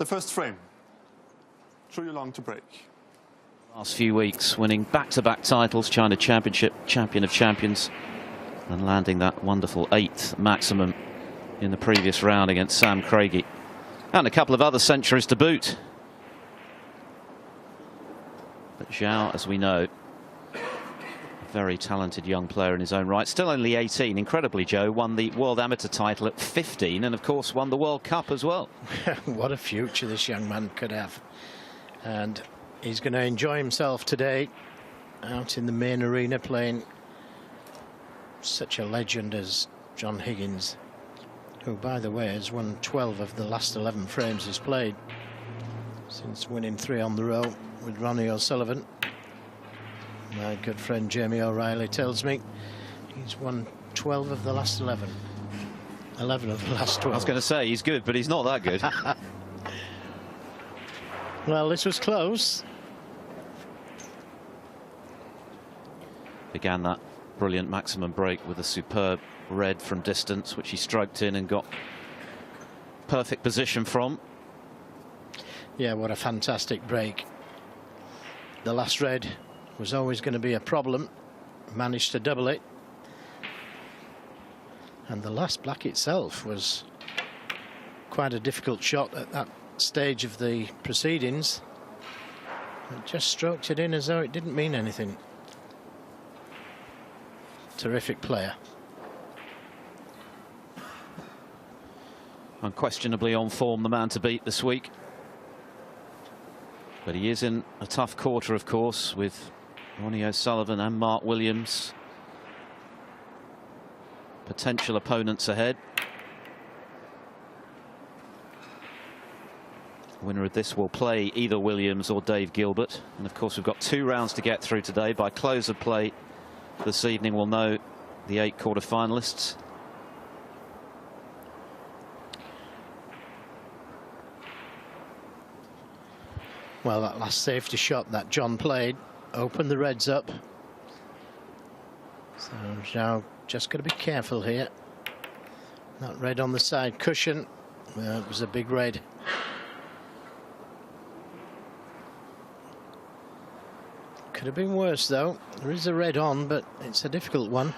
The first frame. Zhou Yuelong to break. Last few weeks, winning back-to-back titles, China Championship, Champion of Champions, and landing that wonderful 8th maximum in the previous round against Sam Craigie. And a couple of other centuries to boot. But Zhou, as we know, a very talented young player in his own right. Still only 18. Incredibly, Joe won the World Amateur title at 15 and, of course, won the World Cup as well. What a future this young man could have. And he's going to enjoy himself today out in the main arena playing such a legend as John Higgins, who, by the way, has won 12 of the last 11 frames he's played since winning 3 on the row with Ronnie O'Sullivan. My good friend Jamie O'Reilly tells me he's won 12 of the last 11. 11 of the last 12. I was going to say he's good, but he's not that good. Well, this was close. Began that brilliant maximum break with a superb red from distance, which he stroked in and got perfect position from. Yeah, what a fantastic break. The last red was always going to be a problem. Managed to double it. And the last black itself was quite a difficult shot at that stage of the proceedings. It just stroked it in as though it didn't mean anything. Terrific player. Unquestionably on form, the man to beat this week. But he is in a tough quarter, of course, with Ronnie O'Sullivan and Mark Williams. Potential opponents ahead. The winner of this will play either Williams or Dave Gilbert. And of course, we've got 2 rounds to get through today. By close of play this evening, we'll know the 8 quarter-finalists. Well, that last safety shot that John played opened the reds up. So Zhou just got to be careful here. That red on the side cushion, well, it was a big red. Could have been worse though. There is a red on, but it's a difficult one.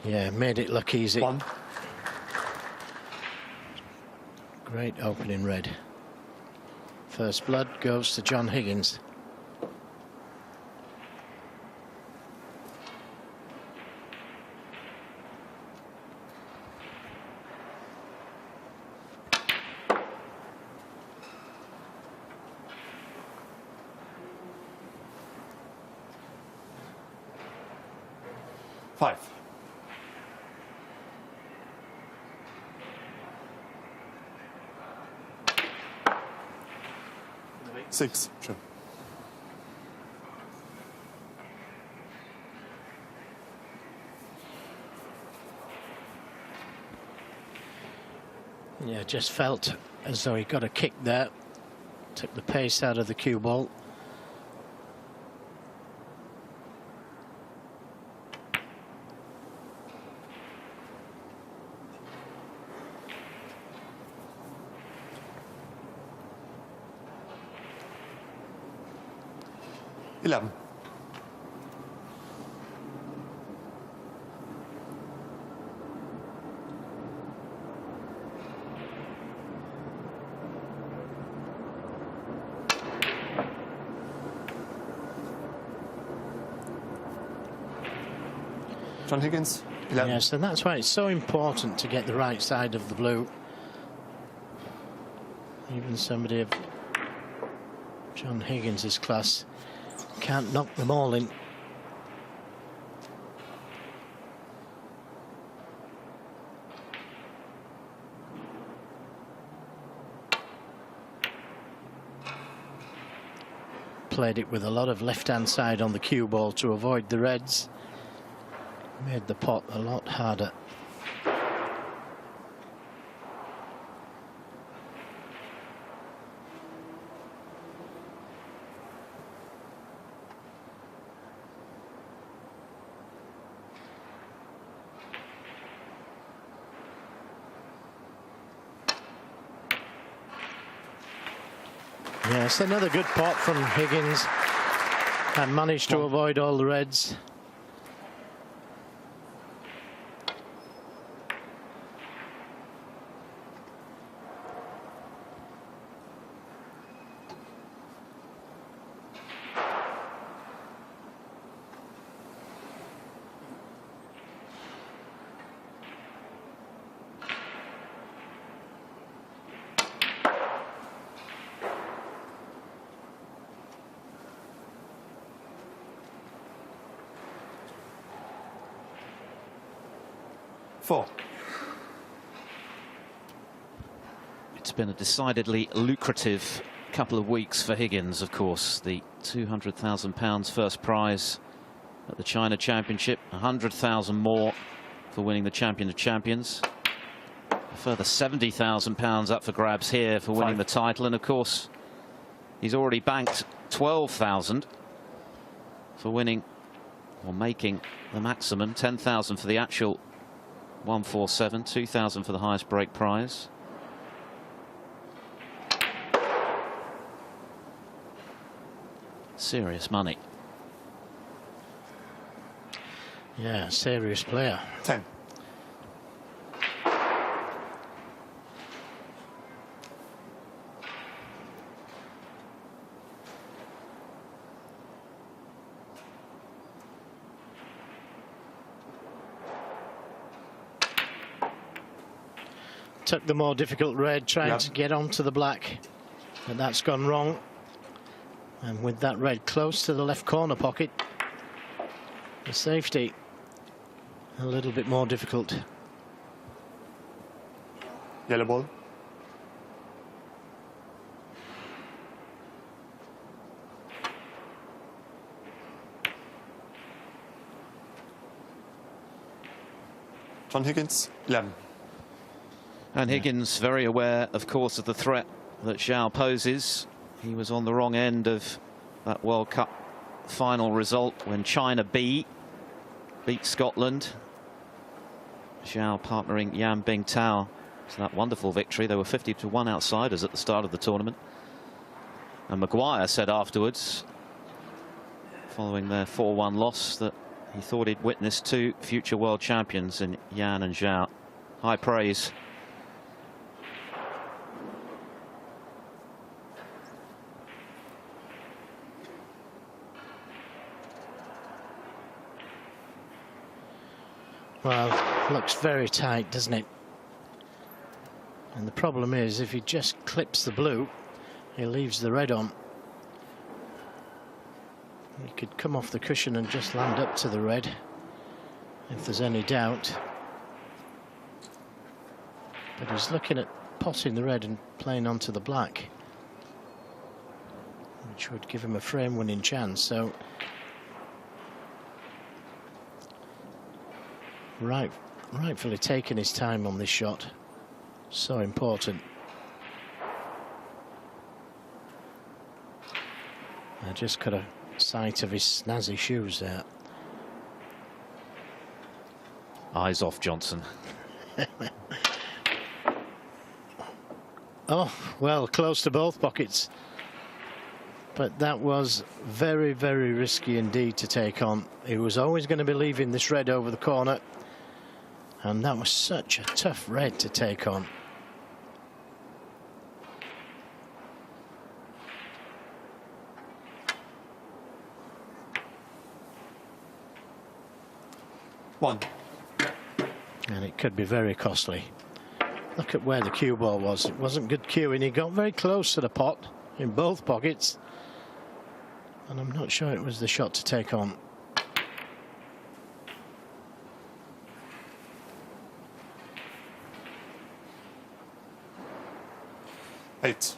Yeah, made it look easy. 1. Great opening red. First blood goes to John Higgins. Five. 6. Sure. Yeah, just felt as though he got a kick there. Took the pace out of the cue ball. Eleven. John Higgins, 11. Yes, and that's why it's so important to get the right side of the blue. Even somebody of John Higgins' class can't knock them all in. Played it with a lot of left-hand side on the cue ball to avoid the reds. Made the pot a lot harder. Yes, another good pot from Higgins, and managed to avoid all the reds. Four. It's been a decidedly lucrative couple of weeks for Higgins, of course. The £200,000 first prize at the China Championship, 100,000 more for winning the Champion of Champions. A further £70,000 up for grabs here for winning the title, and of course he's already banked 12,000 for winning or making the maximum. 10,000 for the actual 147, 2,000 for the highest break prize. Serious money. Yeah, serious player. 10. Took the more difficult red, trying to get onto the black, but that's gone wrong. And with that red close to the left corner pocket, the safety a little bit more difficult. Yellow ball. John Higgins, 11. And Higgins very aware, of course, of the threat that Zhou poses. He was on the wrong end of that World Cup final result when China B beat Scotland. Zhou partnering Yan Bingtao to that wonderful victory. They were 50-1 outsiders at the start of the tournament. And Maguire said afterwards, following their 4-1 loss, that he thought he'd witnessed two future world champions in Yan and Zhou. High praise. Well, looks very tight, doesn't it? And the problem is, if he just clips the blue, he leaves the red on. He could come off the cushion and just land up to the red, if there's any doubt. But he's looking at potting the red and playing onto the black, which would give him a frame-winning chance. So, rightfully taking his time on this shot. So important. I just got a sight of his snazzy shoes there. Eyes off Johnson. Oh, well, close to both pockets. But that was very, very risky indeed to take on. He was always going to be leaving this red over the corner. And that was such a tough red to take on. One. And it could be very costly. Look at where the cue ball was. It wasn't good cueing. He got very close to the pot in both pockets. And I'm not sure it was the shot to take on. Eight.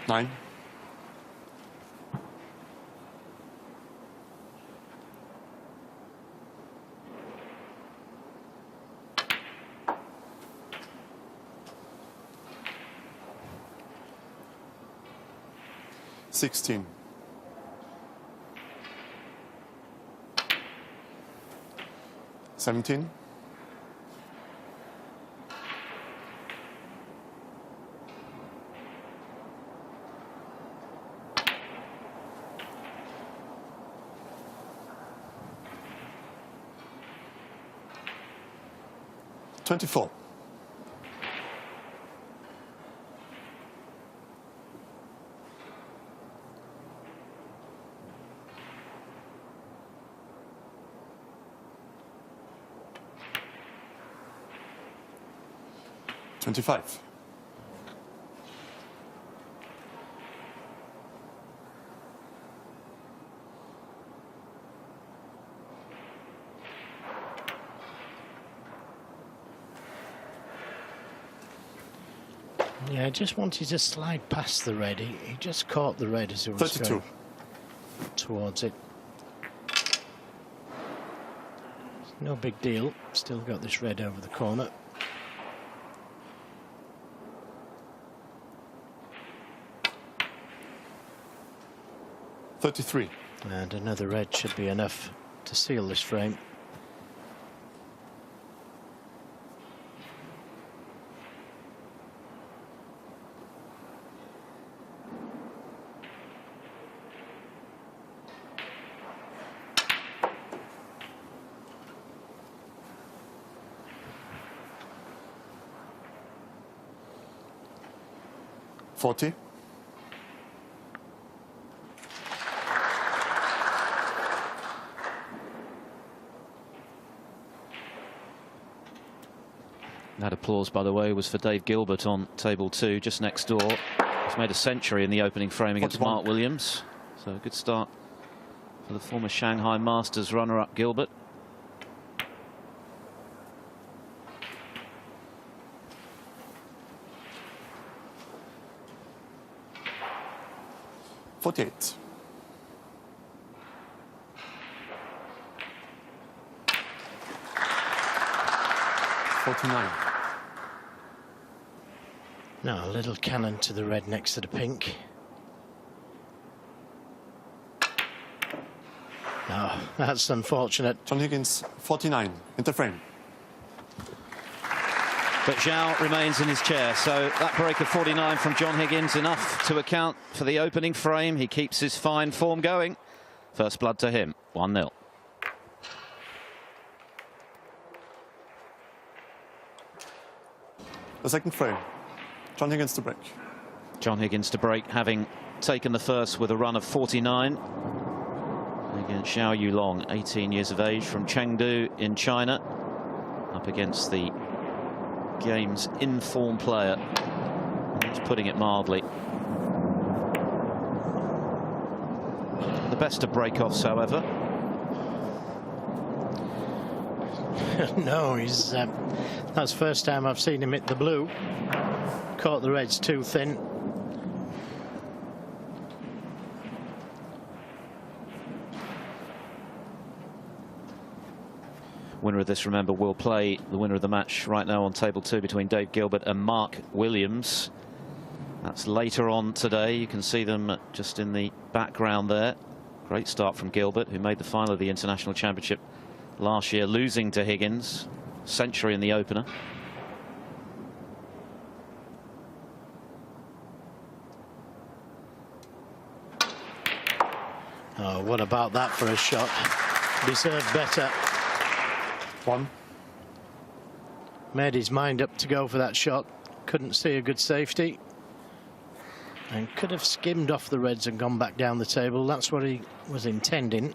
Nine. 16. 17. 24. $25. Yeah, I just wanted to slide past the red. He just caught the red as it was 32. going towards it. No big deal. Still got this red over the corner. $33. And another red should be enough to seal this frame. $40. That applause, by the way, was for Dave Gilbert on table 2, just next door. He's made a century in the opening frame against 41. Mark Williams. So a good start for the former Shanghai Masters runner-up Gilbert. $48. $49. Now a little cannon to the red next to the pink. Oh, that's unfortunate. John Higgins, 49, into frame. But Zhou remains in his chair, so that break of 49 from John Higgins enough to account for the opening frame. He keeps his fine form going. First blood to him, 1-0. The second frame, John Higgins to break. John Higgins to break, having taken the first with a run of 49 against Zhou Yuelong, 18 years of age, from Chengdu in China, up against the game's in-form player. He's putting it mildly. The best of break-offs, however. No, he's that's the first time I've seen him hit the blue. Caught the reds too thin. Winner of this, remember, will play the winner of the match right now on table 2 between Dave Gilbert and Mark Williams. That's later on today. You can see them just in the background there. Great start from Gilbert, who made the final of the International Championship last year, losing to Higgins. Century in the opener. Oh, what about that for a shot? Deserved better. 1. Made his mind up to go for that shot. Couldn't see a good safety. And could have skimmed off the reds and gone back down the table. That's what he was intending.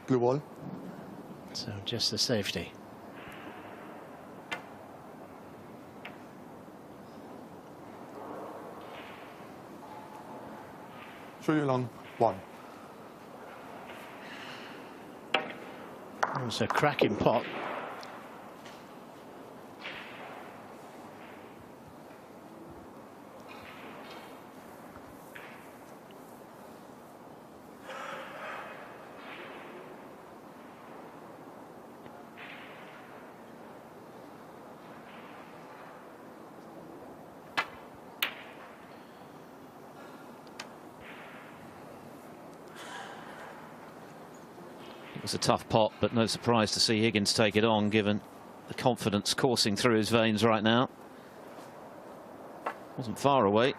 Blue wall. So just the safety. Zhou Yuelong, 1. It was a cracking pot. It was a tough pot, but no surprise to see Higgins take it on, given the confidence coursing through his veins right now. Wasn't far away.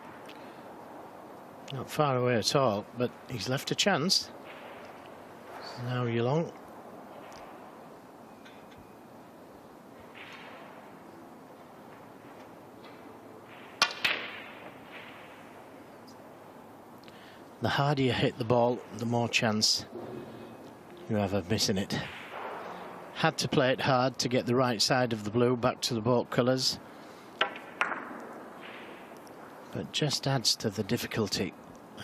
Not far away at all, but he's left a chance. Now Yuelong. The harder you hit the ball, the more chance you have of missing it. Had to play it hard to get the right side of the blue back to the baulk colours, but just adds to the difficulty,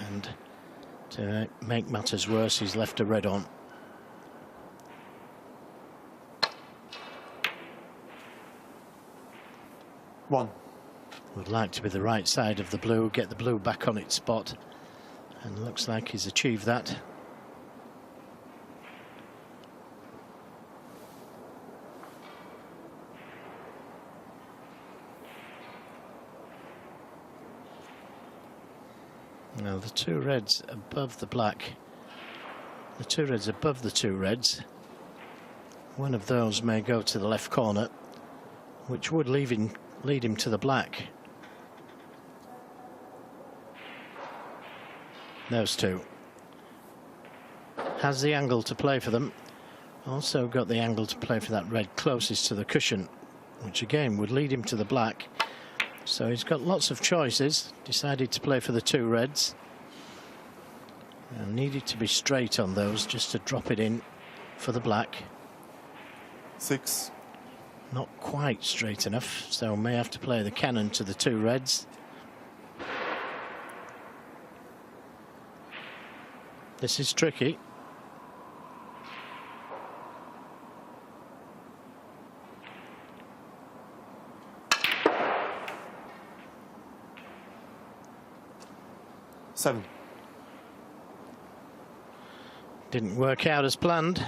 and to make matters worse, he's left a red on. One. Would like to be the right side of the blue, get the blue back on its spot, and looks like he's achieved that. Now the two reds above the black, the two reds above the two reds, one of those may go to the left corner, which would lead him to the black. Those two. Has the angle to play for them. Also got the angle to play for that red closest to the cushion, which again would lead him to the black. So he's got lots of choices. Decided to play for the two reds. And needed to be straight on those just to drop it in for the black. 6. Not quite straight enough, so may have to play the cannon to the two reds. This is tricky. Seven. Didn't work out as planned.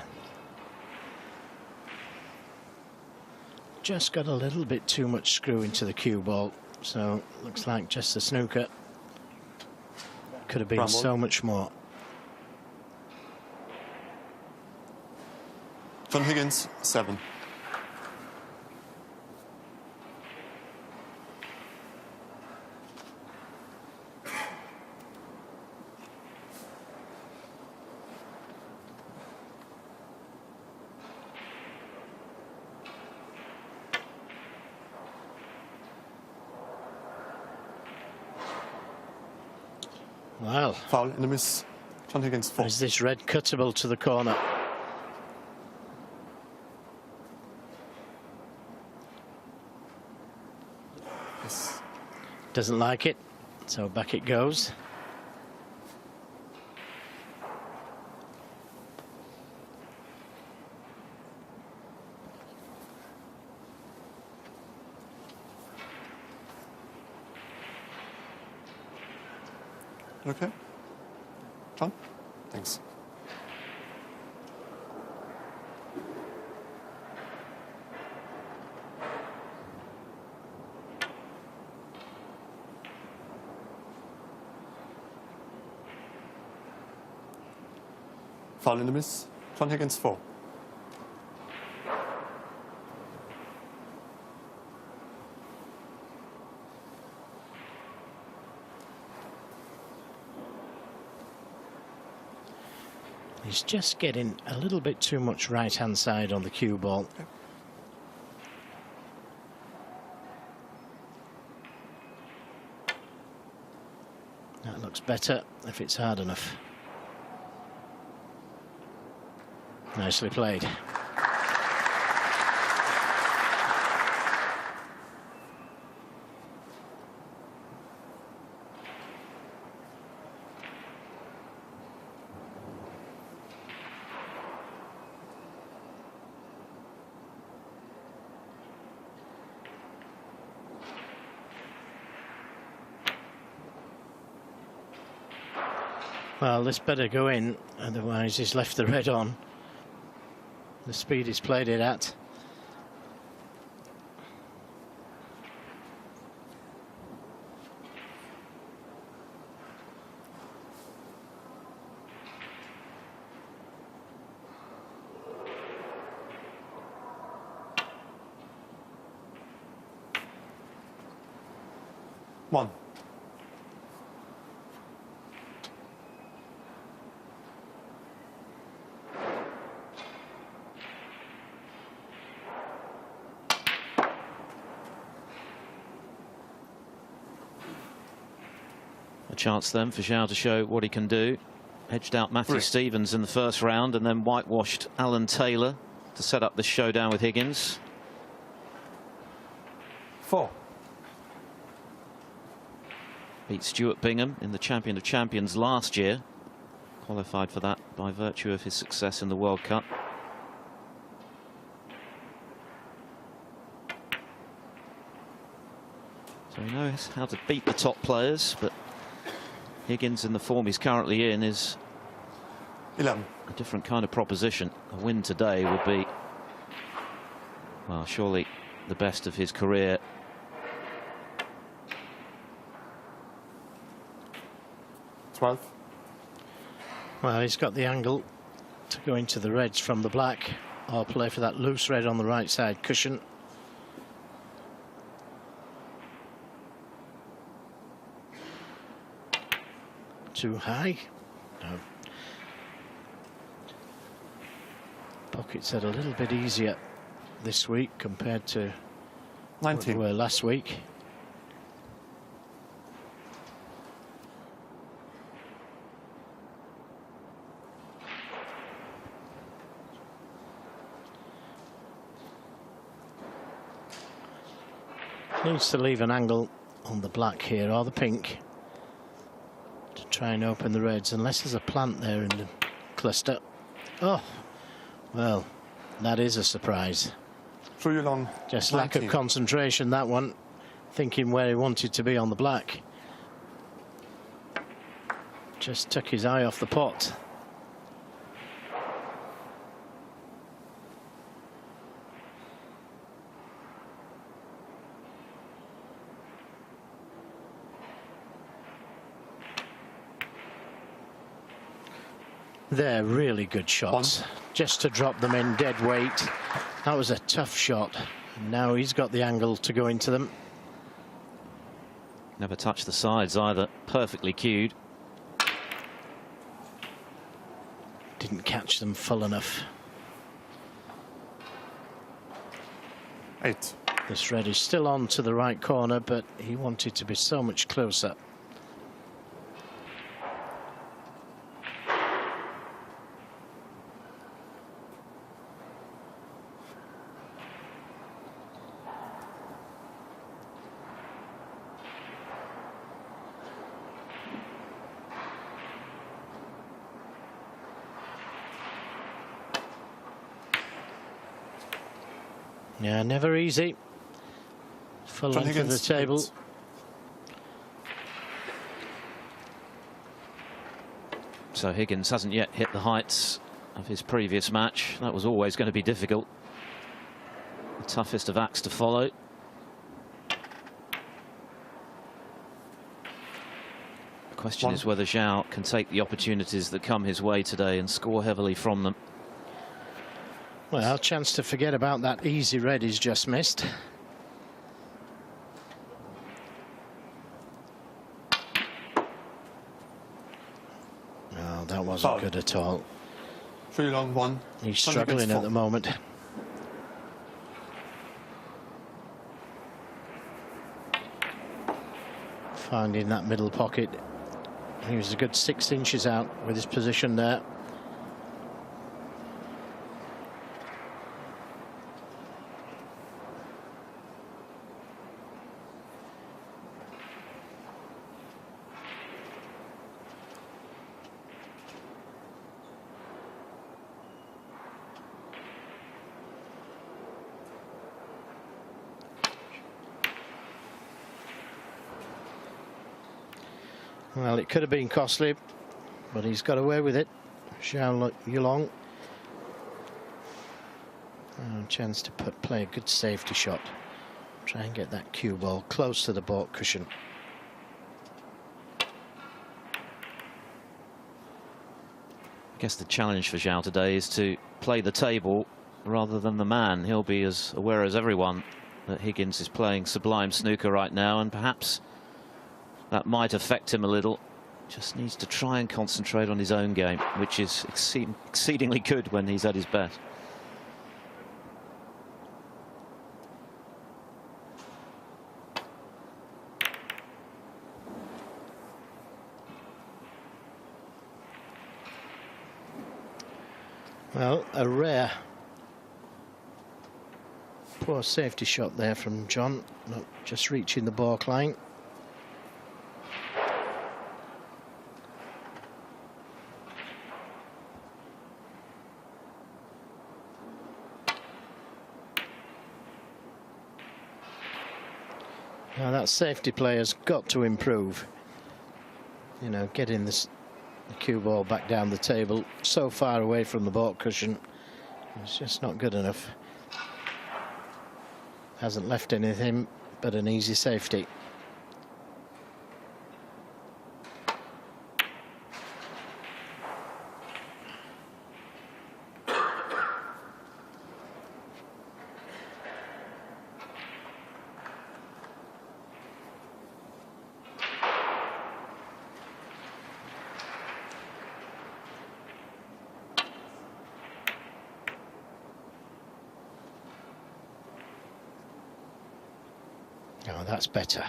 Just got a little bit too much screw into the cue ball, so looks like just a snooker. Could have been Brown ball. so much more. John Higgins, 7. Well, Foul in the miss. John Higgins, 4. is this red cuttable to the corner? Yes. Doesn't like it, so back it goes. Okay. John? Thanks. Foul in the miss. John Higgins, 4. He's just getting a little bit too much right-hand side on the cue ball. That looks better if it's hard enough. Nicely played. Well, this better go in, otherwise he's left the red on. The speed he's played it at. One. chance then for Zhou to show what he can do. Edged out Matthew 3. Stevens in the first round and then whitewashed Alan Taylor to set up this showdown with Higgins. 4. Beat Stuart Bingham in the Champion of Champions last year. Qualified for that by virtue of his success in the World Cup. So he knows how to beat the top players, but Higgins, in the form he's currently in, is 11. a different kind of proposition. A win today would be, well, surely the best of his career. Well, he's got the angle to go into the reds from the black, or play for that loose red on the right side cushion. Too high? No. Pockets are a little bit easier this week compared to 19. what they were last week. Needs to leave an angle on the black here, or the pink, to try and open the reds, unless there's a plant there in the cluster. Oh, well, that is a surprise. Zhou Yuelong, Just lack of 19. concentration, that one. Thinking where he wanted to be on the black. Just took his eye off the pot. They're really good shots. Just to drop them in dead weight. That was a tough shot. And now he's got the angle to go into them. Never touched the sides either. Perfectly cued. Didn't catch them full enough. 8. This red is still on to the right corner, but he wanted to be so much closer. Yeah, never easy. Full length of the table. 8. So Higgins hasn't yet hit the heights of his previous match. That was always going to be difficult. The toughest of acts to follow. The question is whether Zhou can take the opportunities that come his way today and score heavily from them. Well, a chance to forget about that easy red he's just missed. No, that wasn't good at all. Zhou Yuelong 1. He's struggling at the moment. Finding that middle pocket. He was a good 6 inches out with his position there. Well, it could have been costly, but he's got away with it. Zhou Yuelong. Chance to play a good safety shot. Try and get that cue ball close to the baulk cushion. I guess the challenge for Zhou today is to play the table rather than the man. He'll be as aware as everyone that Higgins is playing sublime snooker right now, and perhaps that might affect him a little. Just needs to try and concentrate on his own game, which is exceedingly good when he's at his best. Well, a rare poor safety shot there from John, not just reaching the baulk line. Now that safety player's got to improve. You know, getting the cue ball back down the table so far away from the baulk cushion, it's just not good enough. Hasn't left anything but an easy safety. Oh, that's better.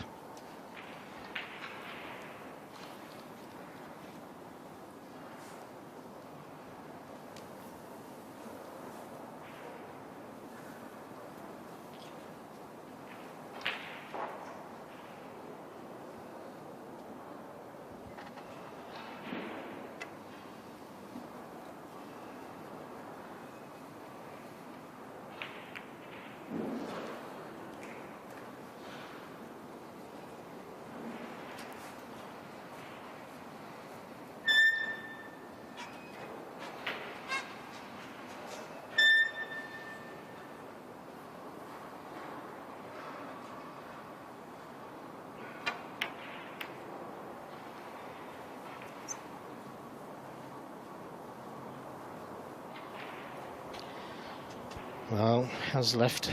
Well, has left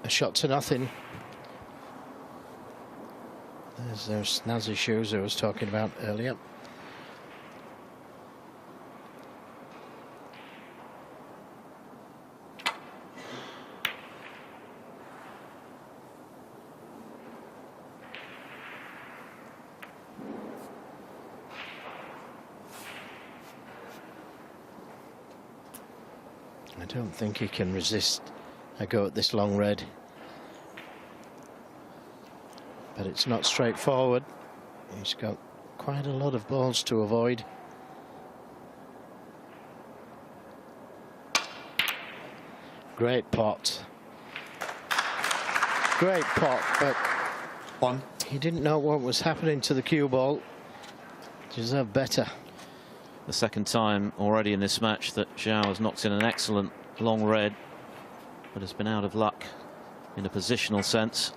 a shot to nothing. There's those snazzy shoes I was talking about earlier. I don't think he can resist a go at this long red. But it's not straightforward. He's got quite a lot of balls to avoid. Great pot. Great pot, but One. he didn't know what was happening to the cue ball. Deserved better. The second time already in this match that Zhou has knocked in an excellent long red, but has been out of luck in a positional sense.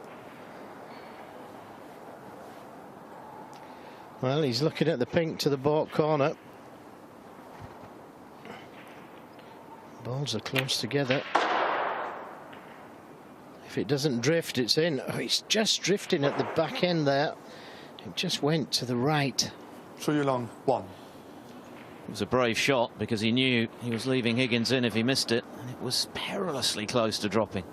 Well, he's looking at the pink to the baulk corner. Balls are close together. If it doesn't drift, it's in. Oh, it's just drifting at the back end there. It just went to the right. Zhou Yuelong, 1. It was a brave shot because he knew he was leaving Higgins in if he missed it, and it was perilously close to dropping.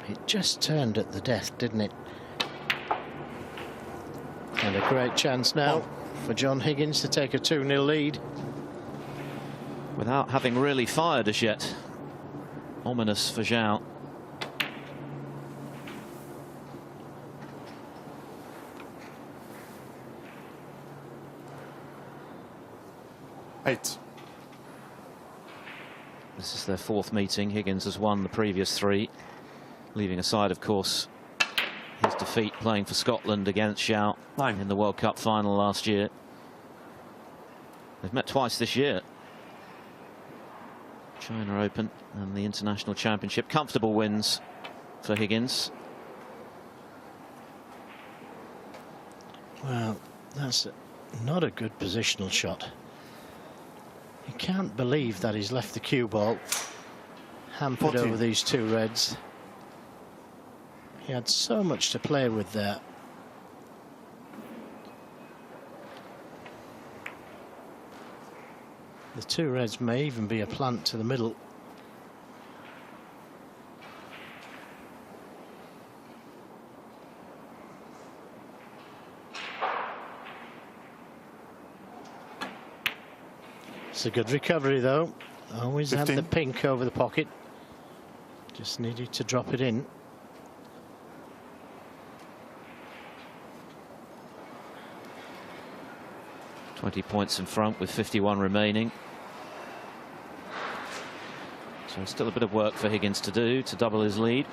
It just turned at the death, didn't it? And a great chance now for John Higgins to take a 2-0 lead. Without having really fired as yet. Ominous for Zhou. Eight. This is their fourth meeting. Higgins has won the previous 3, leaving aside, of course, his defeat playing for Scotland against Zhou 9. in the World Cup final last year. They've met twice this year. China Open and the International Championship. Comfortable wins for Higgins. Well, that's not a good positional shot. You can't believe that he's left the cue ball hampered 14. over these 2 reds. He had so much to play with there. The 2 reds may even be a plant to the middle. It's a good recovery, though. Always 15. had the pink over the pocket. Just needed to drop it in. "20 points in front with 51 remaining. So still a bit of work for Higgins to do to double his lead.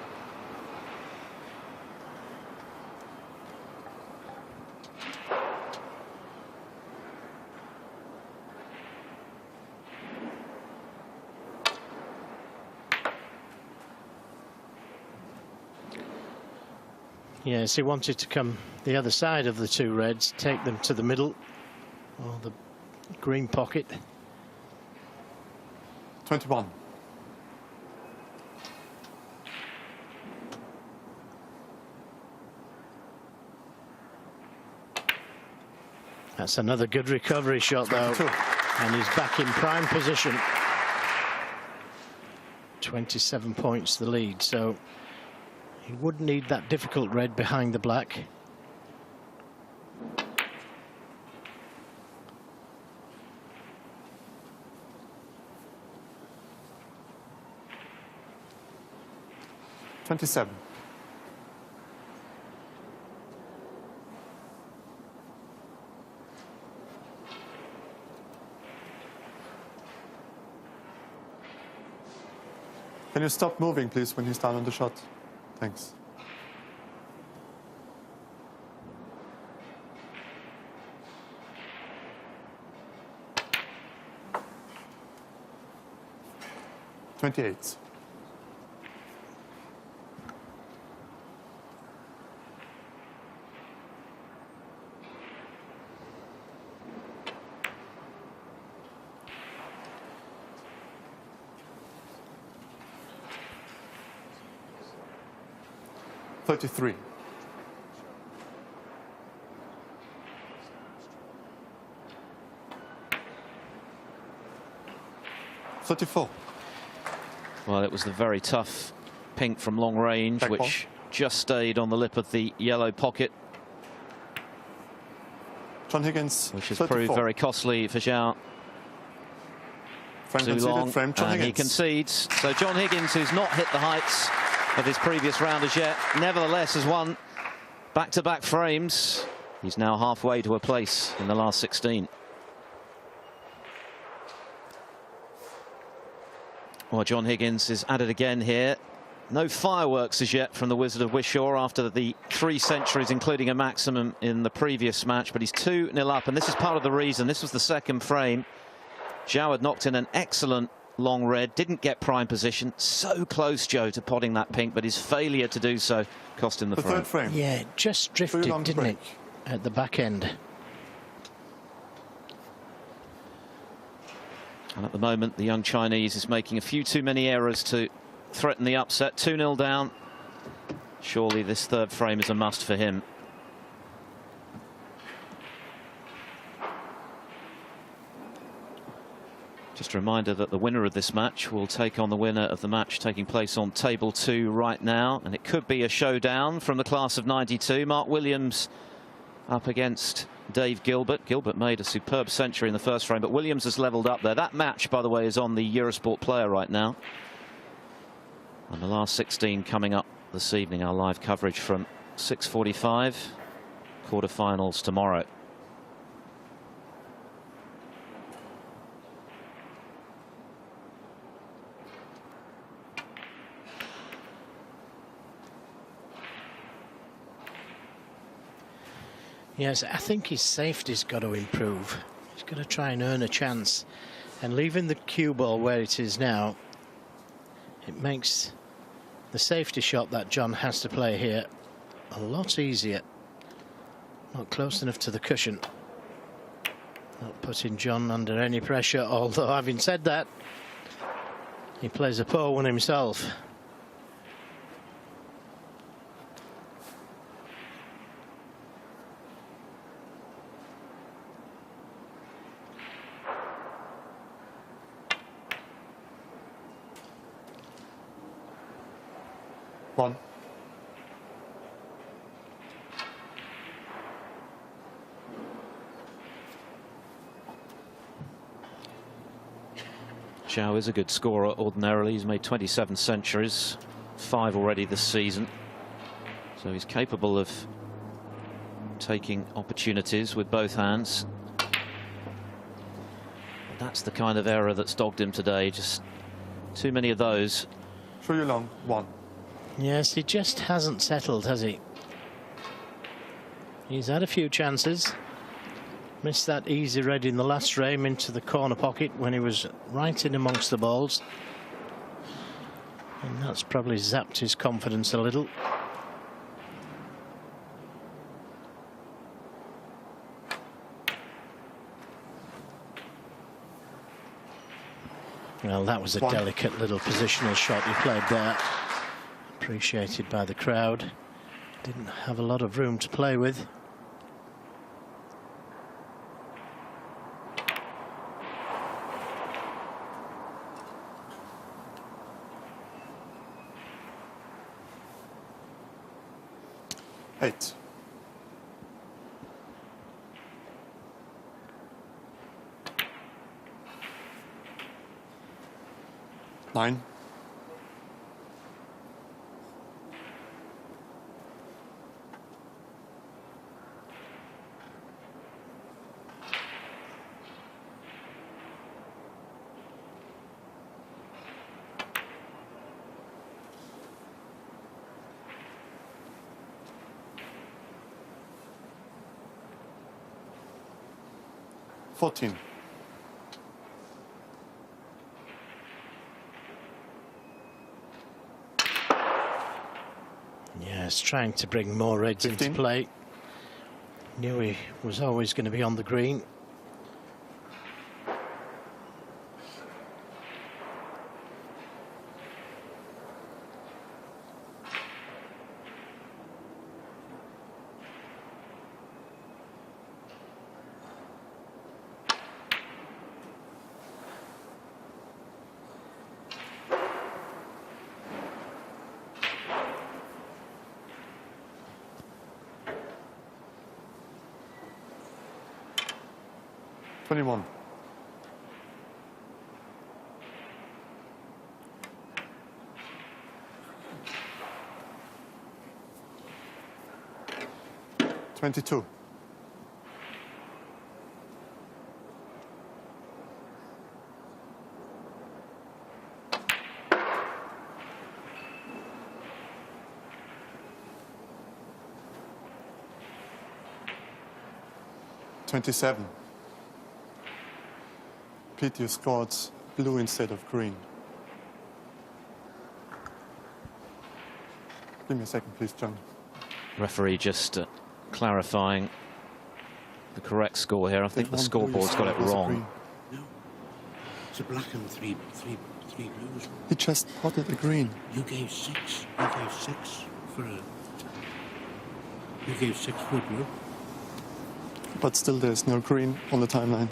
Yes, he wanted to come the other side of the two reds, take them to the middle, or the green pocket. 21. That's another good recovery shot, though. 22. And he's back in prime position. 27 points the lead, so he would need that difficult red behind the black. $27. Can you stop moving, please, when he's down on the shot? Thanks. $28. $33. $34. Well, it was the very tough pink from long range, Back which ball. just stayed on the lip of the yellow pocket, John Higgins, which has 34. proved very costly for Zhou Frame conceded, Yuelong, frame, John and he Higgins. concedes. So John Higgins, who's not hit the heights of his previous round as yet, nevertheless has won back-to-back frames. He's now halfway to a place in the last 16. Well, John Higgins is at it again here. No fireworks as yet from the Wizard of Wishaw after the 3 centuries, including a maximum in the previous match, but he's 2-0 up, and this is part of the reason. This was the second frame. Zhou had knocked in an excellent long red, didn't get prime position. So close, Joe, to potting that pink, but his failure to do so cost him the frame. Third frame. Yeah, it just drifted, Yuelong to didn't it, break. at the back end. And at the moment, the young Chinese is making a few too many errors to threaten the upset. 2-0 down. Surely this third frame is a must for him. Just a reminder that the winner of this match will take on the winner of the match taking place on table 2 right now. And it could be a showdown from the class of 92. Mark Williams up against Dave Gilbert. Gilbert made a superb century in the first frame, but Williams has levelled up there. That match, by the way, is on the Eurosport Player right now. And the last 16 coming up this evening. Our live coverage from 6:45. Quarterfinals tomorrow. Yes, I think his safety's got to improve. He's got to try and earn a chance. And leaving the cue ball where it is now, it makes the safety shot that John has to play here a lot easier. Not close enough to the cushion. Not putting John under any pressure, although having said that, he plays a poor one himself. One. Zhou is a good scorer ordinarily. He's made 27 centuries, 5 already this season. So he's capable of taking opportunities with both hands. That's the kind of error that's dogged him today. Just too many of those. Zhou Yuelong, 1. Yes, he just hasn't settled, has he? He's had a few chances. Missed that easy red in the last frame into the corner pocket when he was right in amongst the balls. And that's probably zapped his confidence a little. Well, that was a delicate little positional shot he played there. Appreciated by the crowd. Didn't have a lot of room to play with. Eight. Nine. Fourteen. Yes, trying to bring more reds 15. into play. Knew he was always going to be on the green. Twenty-one. Twenty-two. 27. Pete, you scored blue instead of green. Give me a second, please, John. Referee just clarifying the correct score here. I think the scoreboard's got it wrong. No, it's a black and three blues. He just spotted the green. You gave six. You gave six for a. You gave six for a blue. But still, there's no green on the timeline.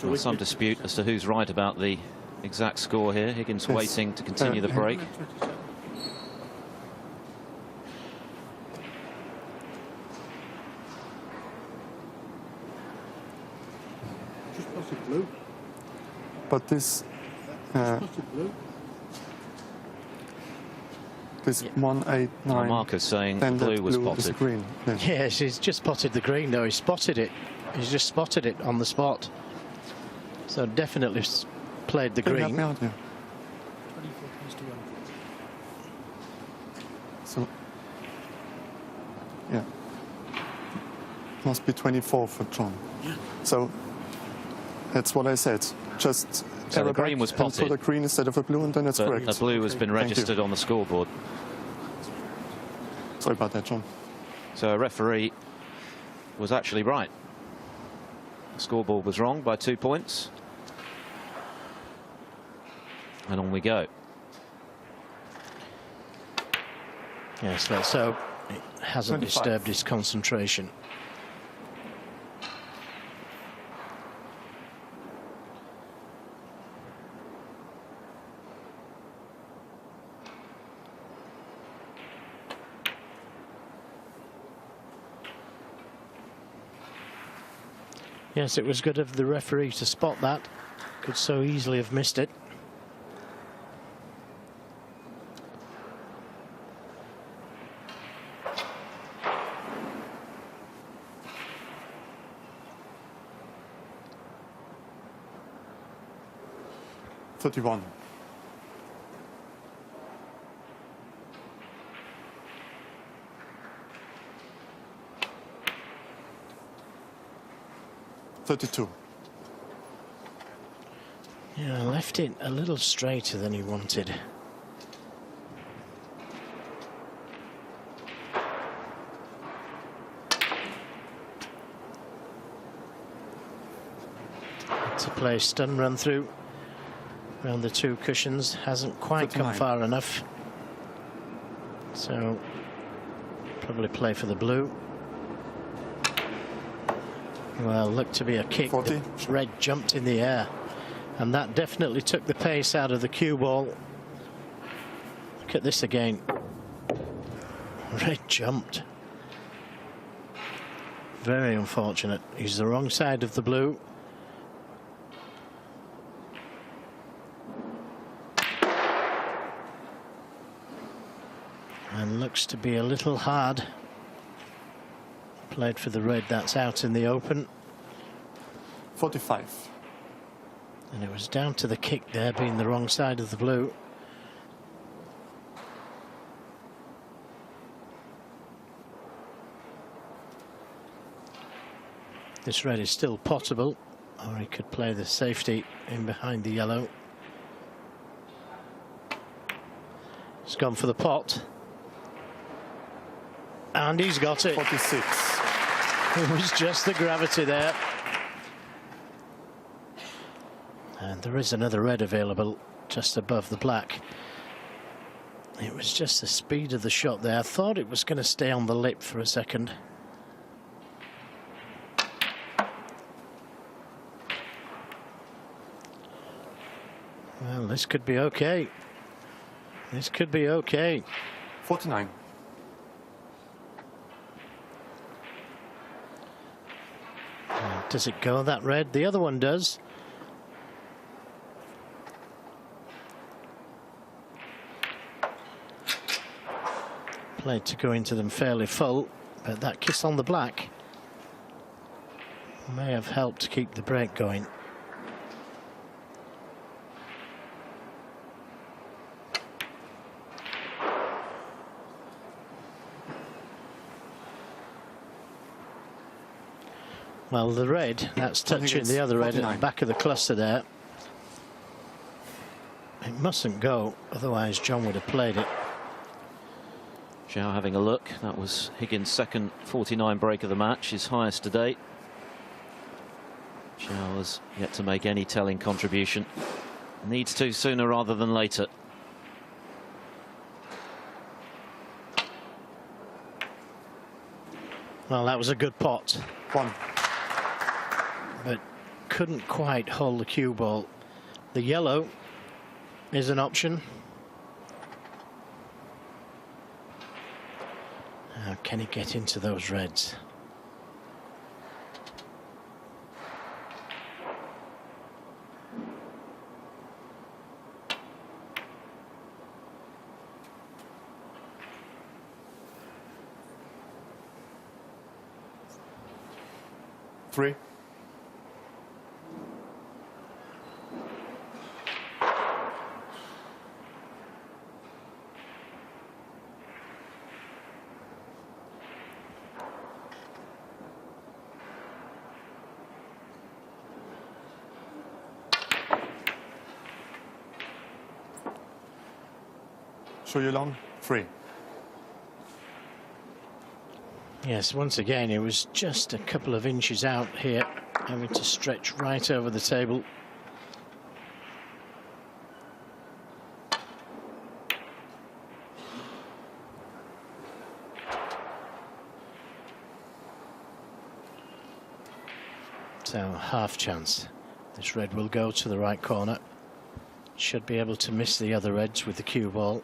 There's some dispute as to who's right about the exact score here. Higgins Yes. waiting to continue the break. Just spotted blue. But this, Spotted blue. this 189. Marker's saying then blue that was blue is spotted. green. Yeah. Yes, he's just spotted the green though. He spotted it. He's just spotted it on the spot. So definitely played the Can you help green. me out here? 24 So, yeah. Must be 24 for John. Yeah. So, that's what I said. Just So the error green back was and potted. put a green instead of a blue, and then it's But correct. a blue has been Thank you. registered on the scoreboard. Sorry about that, John. So a referee was actually right. The scoreboard was wrong by 2 points. And on we go. Yes, let's hope it hasn't 25. disturbed his concentration. Yes, it was good of the referee to spot that. Could so easily have missed it. $31. $32. Yeah, left it a little straighter than he wanted. To play stun run through around the two cushions, hasn't quite come 39. far enough. So probably play for the blue. Well, looked to be a kick. 40. The red jumped in the air, and that definitely took the pace out of the cue ball. Look at this again. Red jumped. Very unfortunate. He's the wrong side of the blue. And looks to be a little hard. Played for the red, that's out in the open. 45. And it was down to the kick there, being the wrong side of the blue. This red is still potable, or he could play the safety in behind the yellow. He's gone for the pot. And he's got it. 46. It was just the gravity there. And there is another red available just above the black. It was just the speed of the shot there. I thought it was going to stay on the lip for a second. Well, this could be okay. This could be okay. 49. Does it go that red? The other one does. Played to go into them fairly full, but that kiss on the black may have helped to keep the break going. Well, the red, that's touching the other red at the back of the cluster there. It mustn't go, otherwise John would have played it. Zhou having a look. That was Higgins' second 49 break of the match, his highest to date. Zhou has yet to make any telling contribution. Needs to sooner rather than later. Well, that was a good pot. 1. But couldn't quite hold the cue ball. The yellow is an option. Can he get into those reds? Three. Zhou Yuelong, 3. Yes, once again, it was just a couple of inches out here, having to stretch right over the table. So, half chance. This red will go to the right corner. Should be able to miss the other reds with the cue ball.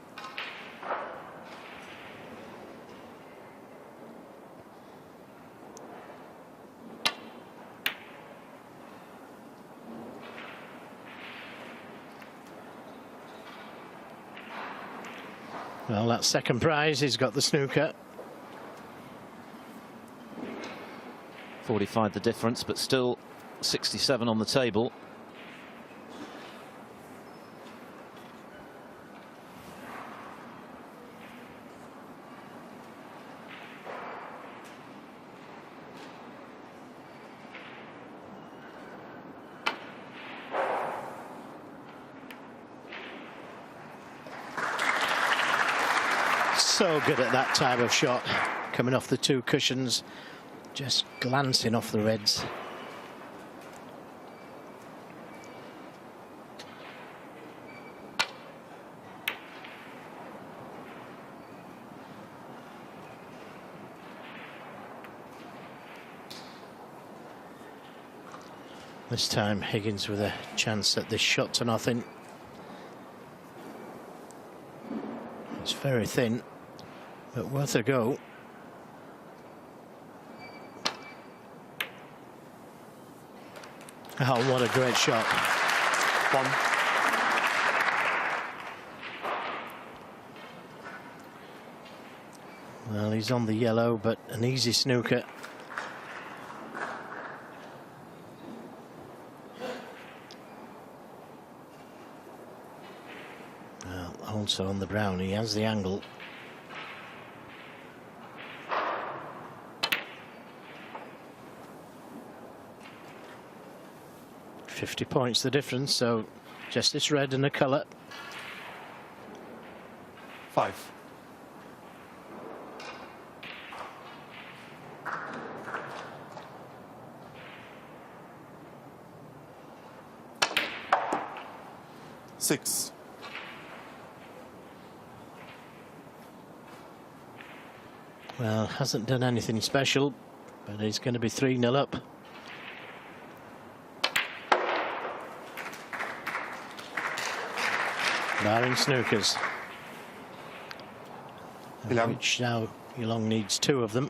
Well, that second prize, he's got the snooker. 45 the difference, but still 67 on the table. So good at that type of shot, coming off the two cushions, just glancing off the reds. This time Higgins with a chance at this shot to nothing. It's very thin, but worth a go. Oh, what a great shot. One. Well, he's on the yellow, but an easy snooker. Well, also on the brown, he has the angle. $50 points the difference, so just this red and a colour. 5. Six. Well, hasn't done anything special, but he's going to be 3-0 up. Barring snookers. 11. Which now Yuelong needs 2 of them.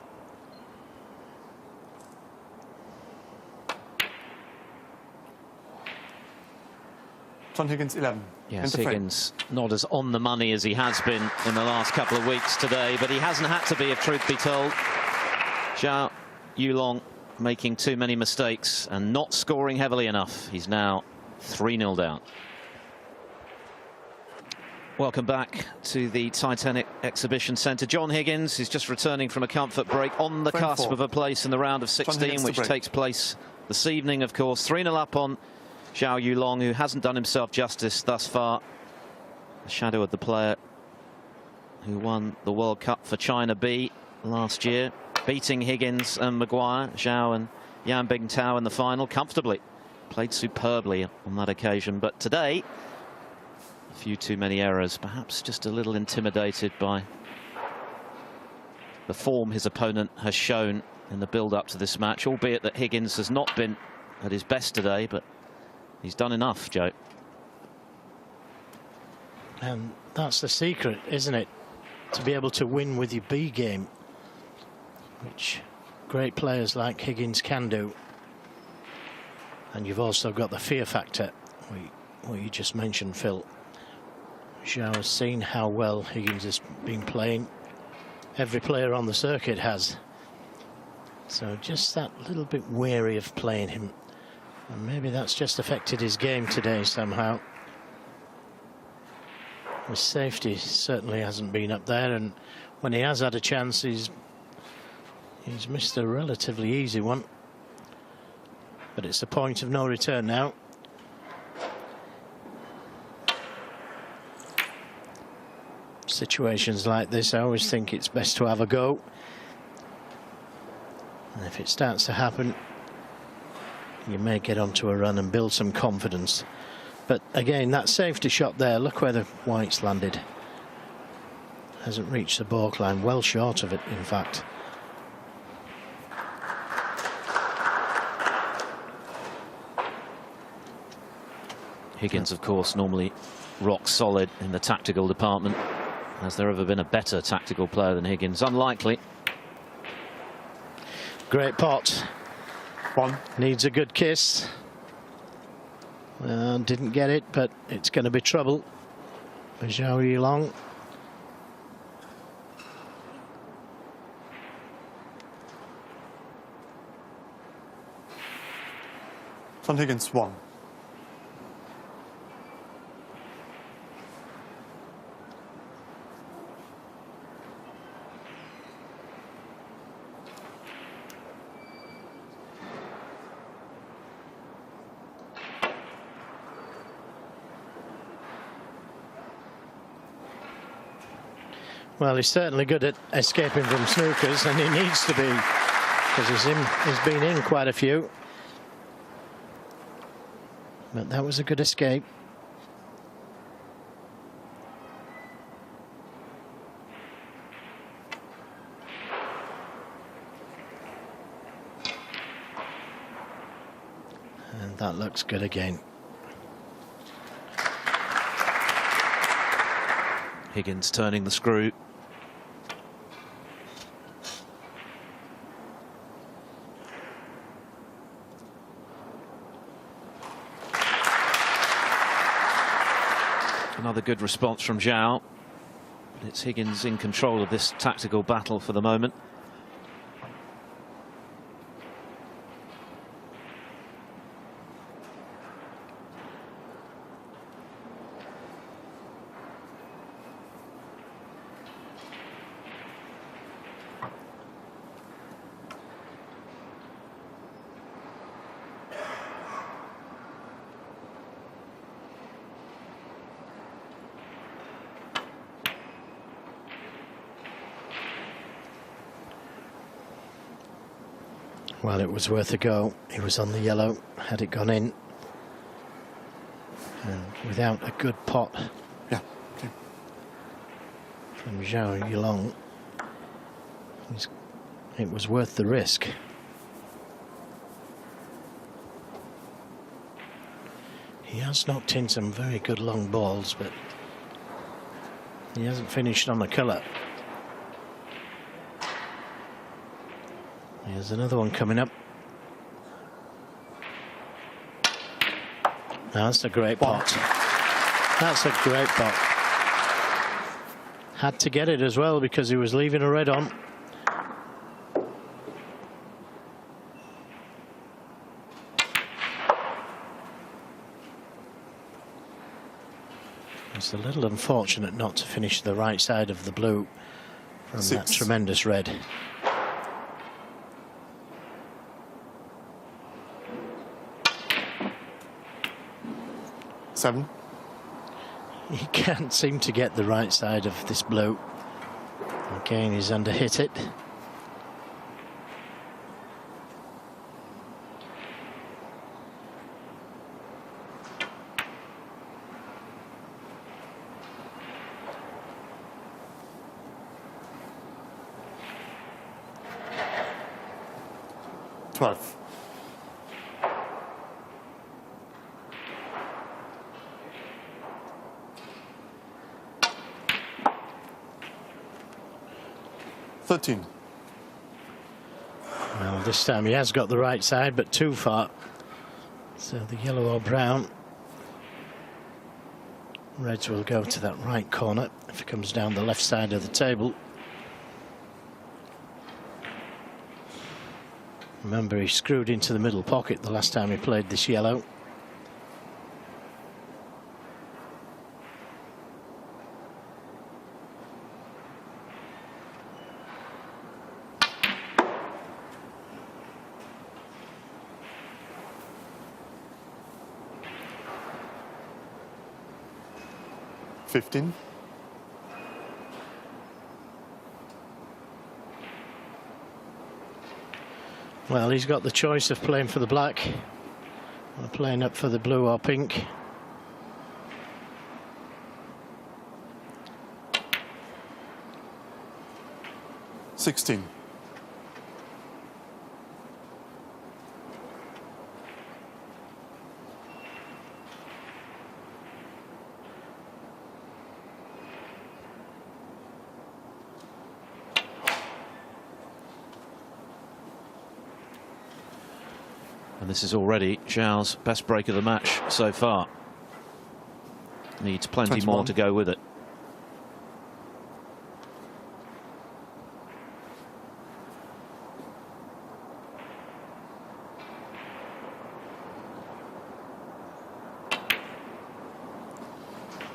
John Higgins, 11. Yes, Into frame. Higgins not as on the money as he has been in the last couple of weeks today, but he hasn't had to be, if truth be told. Zhou Yuelong making too many mistakes and not scoring heavily enough. He's now 3-0 down. Welcome back to the Titanic Exhibition Centre. John Higgins is just returning from a comfort break on the Frame cusp 4. of a place in the round of 16, which takes place this evening, of course. 3-0 up on Zhou Yuelong, who hasn't done himself justice thus far. The shadow of the player who won the World Cup for China B last year, beating Higgins and Maguire, Zhou and Yan Bingtao in the final comfortably. Played superbly on that occasion, but today a few too many errors, perhaps just a little intimidated by the form his opponent has shown in the build-up to this match, albeit that Higgins has not been at his best today, but he's done enough, Joe. And that's the secret, isn't it? To be able to win with your B game, which great players like Higgins can do. And you've also got the fear factor, what you just mentioned, Phil. Zhou has seen how well Higgins has been playing. Every player on the circuit has. So just that little bit wary of playing him. And maybe that's just affected his game today somehow. His safety certainly hasn't been up there, and when he has had a chance, he's missed a relatively easy one. But it's a point of no return now. Situations like this, I always think it's best to have a go. And if it starts to happen, you may get onto a run and build some confidence. But again, that safety shot there, look where the white's landed. Hasn't reached the baulk line, well short of it, in fact. Higgins, of course, normally rock solid in the tactical department. Has there ever been a better tactical player than Higgins? Unlikely. Great pot. 1. Needs a good kiss. Didn't get it, but it's going to be trouble for Zhou Yuelong. John Higgins 1. Well, he's certainly good at escaping from snookers, and he needs to be, because he's been in quite a few. But that was a good escape. And that looks good again. Higgins turning the screw. Another good response from Zhou. It's Higgins in control of this tactical battle for the moment. Well, it was worth a go. He was on the yellow. Had it gone in, and without a good pot Yeah. Okay. from Zhou Yuelong, it was worth the risk. He has knocked in some very good long balls, but he hasn't finished on the colour. Here's another one coming up. That's a great pot. That's a great pot. Had to get it as well because he was leaving a red on. It's a little unfortunate not to finish the right side of the blue from that tremendous red. Seven. He can't seem to get the right side of this blue. Again, he's underhit it. Twelve. Thirteen. Well, this time he has got the right side, but too far. So the yellow or brown. Reds will go to that right corner if it comes down the left side of the table. Remember, he screwed into the middle pocket the last time he played this yellow. Fifteen. Well, he's got the choice of playing for the black or playing up for the blue or pink. $16. And this is already Zhou's best break of the match so far. Needs plenty 21. more to go with it.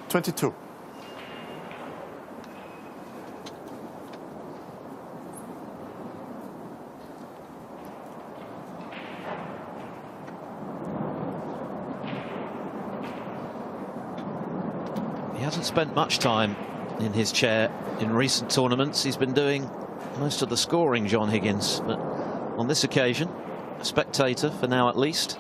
22. He hasn't spent much time in his chair in recent tournaments. He's been doing most of the scoring, John Higgins, but on this occasion, a spectator for now at least.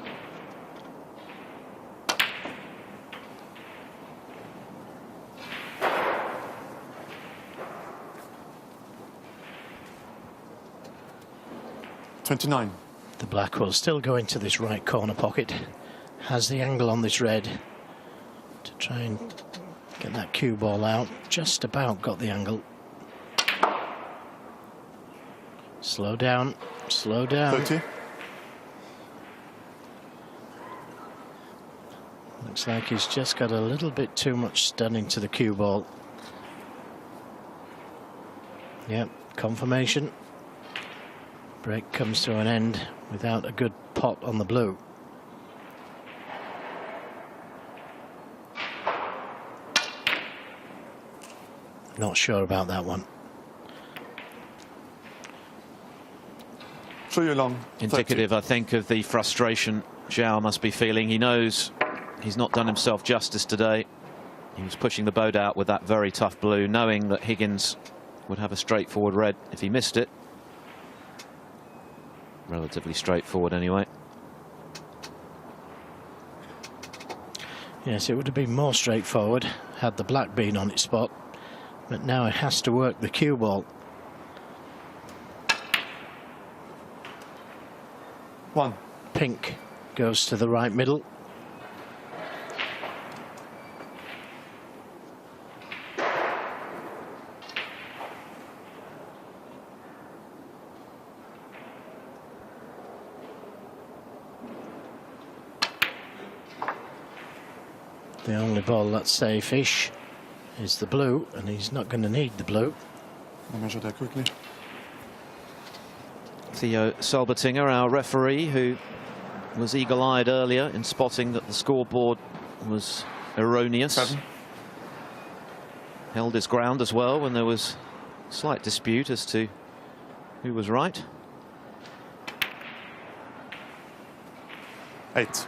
$29. The black will still go into this right corner pocket. Has the angle on this red to try and get that cue ball out. Just about got the angle. Slow down, slow down. 30. Looks like he's just got a little bit too much stunning to the cue ball. Yep, confirmation. Break comes to an end without a good pot on the blue. Not sure about that one. Zhou Yuelong. Indicative, I think, of the frustration Zhou must be feeling. He knows he's not done himself justice today. He was pushing the boat out with that very tough blue, knowing that Higgins would have a straightforward red if he missed it. Relatively straightforward anyway. Yes, it would have been more straightforward had the black been on its spot, but now it has to work the cue ball. 1. Pink goes to the right middle. The only ball that's safe-ish is the blue, and he's not going to need the blue. I'll measure that quickly. Theo Solbertinger, our referee, who was eagle-eyed earlier in spotting that the scoreboard was erroneous. 7. Held his ground as well when there was slight dispute as to who was right. 8.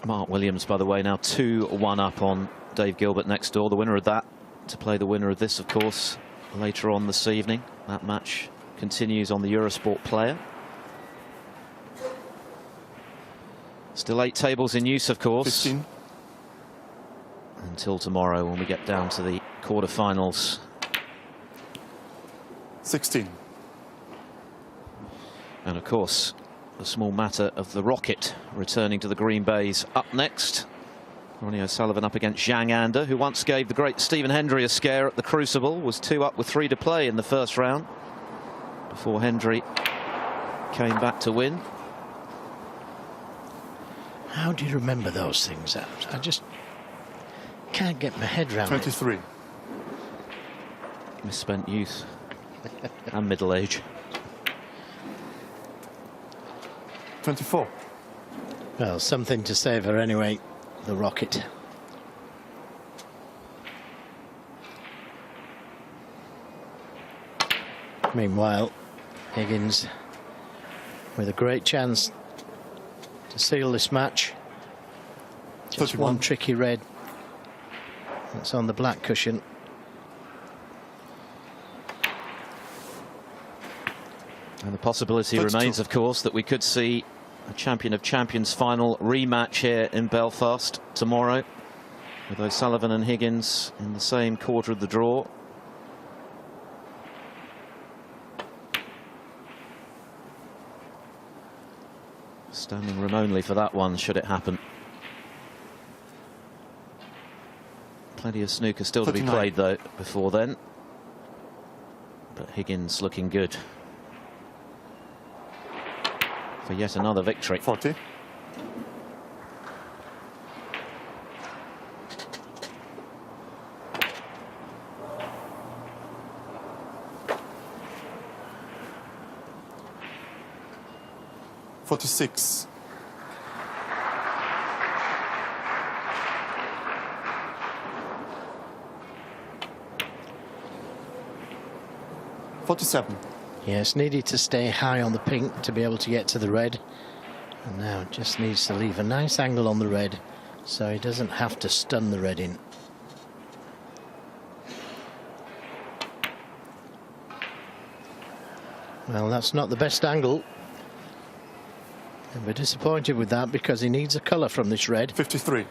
Mark Williams, by the way, now 2-1 up on Dave Gilbert next door. The winner of that to play the winner of this, of course, later on this evening. That match continues on the Eurosport Player. Still 8 tables in use, of course. 15. Until tomorrow when we get down to the quarterfinals. 16. And of course, the small matter of the Rocket returning to the Green Bays up next. Ronnie O'Sullivan up against Zhang Anda, who once gave the great Stephen Hendry a scare at the Crucible, was 2 up with 3 to play in the first round before Hendry came back to win. How do you remember those things? I just can't get my head around 23. it. Misspent youth and middle age. 24. Well, something to savour anyway, the Rocket. Meanwhile, Higgins with a great chance to seal this match. Just 31. one tricky red that's on the black cushion. And the possibility 32. remains, of course, that we could see a Champion of Champions final rematch here in Belfast tomorrow, with O'Sullivan and Higgins in the same quarter of the draw. Standing room only for that one, should it happen. Plenty of snooker still to be 39. played, though, before then. But Higgins looking good for yet another victory. 40. $46. 47. Yes, needed to stay high on the pink to be able to get to the red. And now just needs to leave a nice angle on the red so he doesn't have to stun the red in. Well, that's not the best angle. And we're disappointed with that because he needs a colour from this red. 53.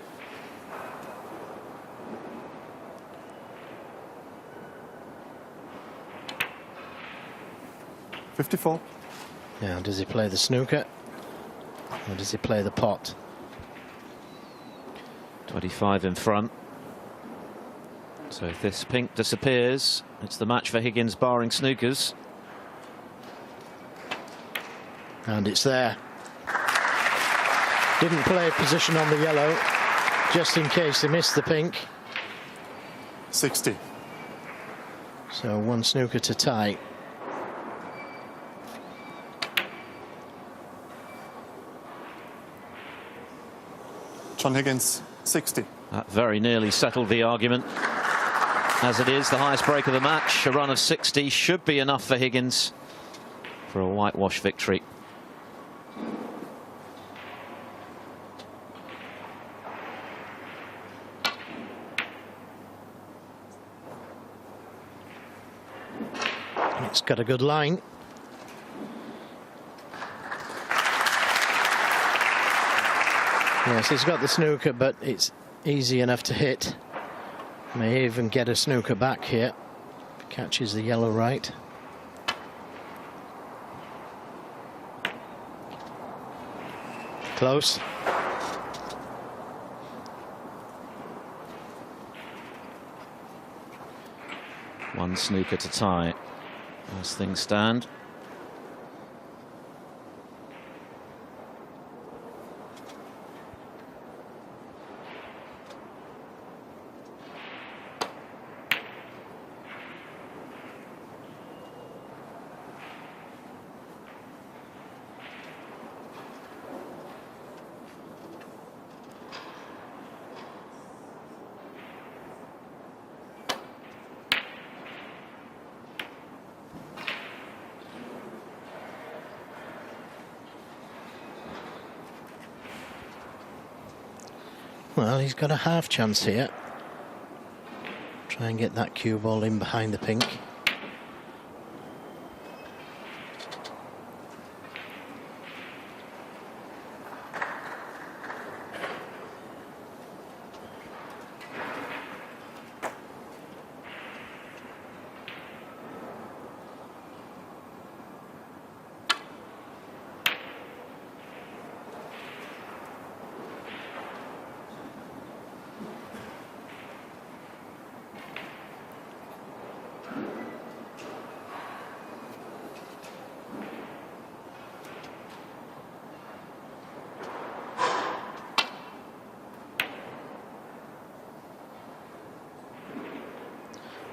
$54. Now, does he play the snooker or does he play the pot? 25 in front. So if this pink disappears, it's the match for Higgins barring snookers. And it's there. Didn't play position on the yellow just in case he missed the pink. 60. So one snooker to tie. John Higgins, 60. That very nearly settled the argument. As it is, the highest break of the match, a run of 60 should be enough for Higgins for a whitewash victory. It's got a good line. Yes, he's got the snooker, but it's easy enough to hit. May even get a snooker back here. Catches the yellow right. Close. One snooker to tie as things stand. Well, he's got a half chance here. Try and get that cue ball in behind the pink.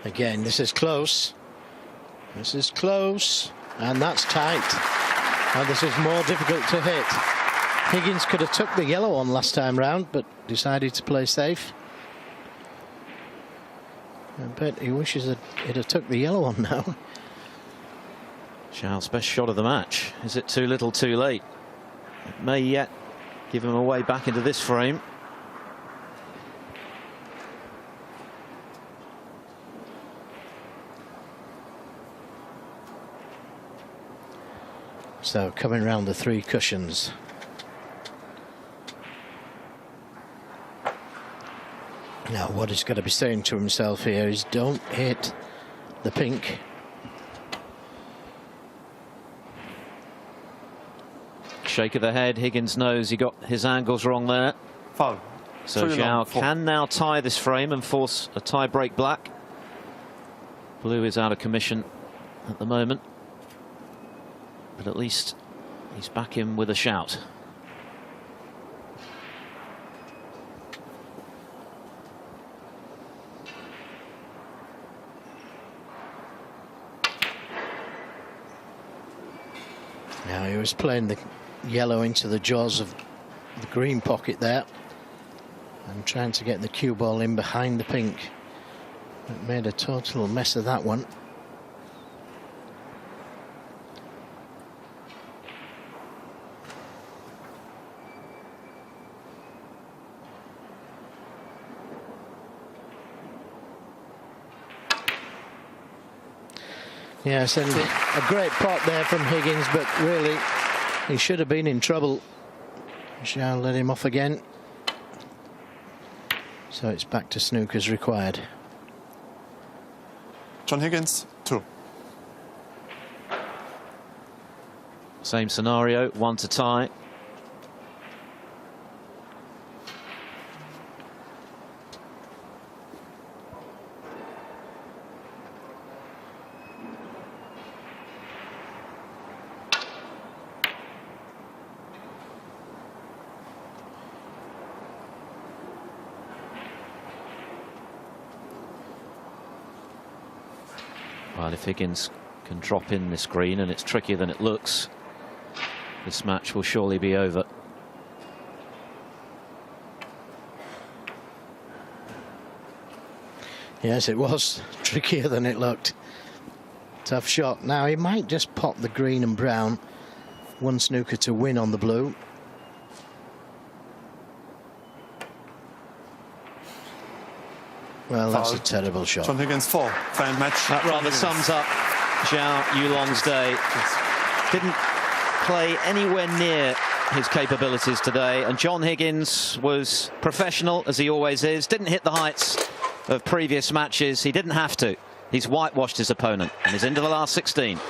Again, this is close. This is close. And that's tight. And this is more difficult to hit. Higgins could have took the yellow on last time round, but decided to play safe. I bet he wishes it had took the yellow on now. Zhou's best shot of the match. Is it too little too late? It may yet give him a way back into this frame. So coming round the three cushions. Now what he's got to be saying to himself here is don't hit the pink. Shake of the head. Higgins knows he got his angles wrong there. Foul. So Zhou can now tie this frame and force a tie break black. Blue is out of commission at the moment, but at least he's back in with a shout. Now he was playing the yellow into the jaws of the green pocket there and trying to get the cue ball in behind the pink. It made a total mess of that one. Yes, and a great pot there from Higgins, but really, he should have been in trouble. Zhou let him off again. So it's back to snookers required. John Higgins, 2. Same scenario, 1 to tie. Well, if Higgins can drop in this green, and it's trickier than it looks, this match will surely be over. Yes, it was trickier than it looked. Tough shot. Now he might just pop the green and brown. 1 snooker to win on the blue. Well, that's Foul. a terrible shot. John Higgins, 4. Fan match. That John rather Higgins. sums up Zhou Yuelong's day. Didn't play anywhere near his capabilities today, and John Higgins was professional, as he always is. Didn't hit the heights of previous matches. He didn't have to. He's whitewashed his opponent and is into the last 16.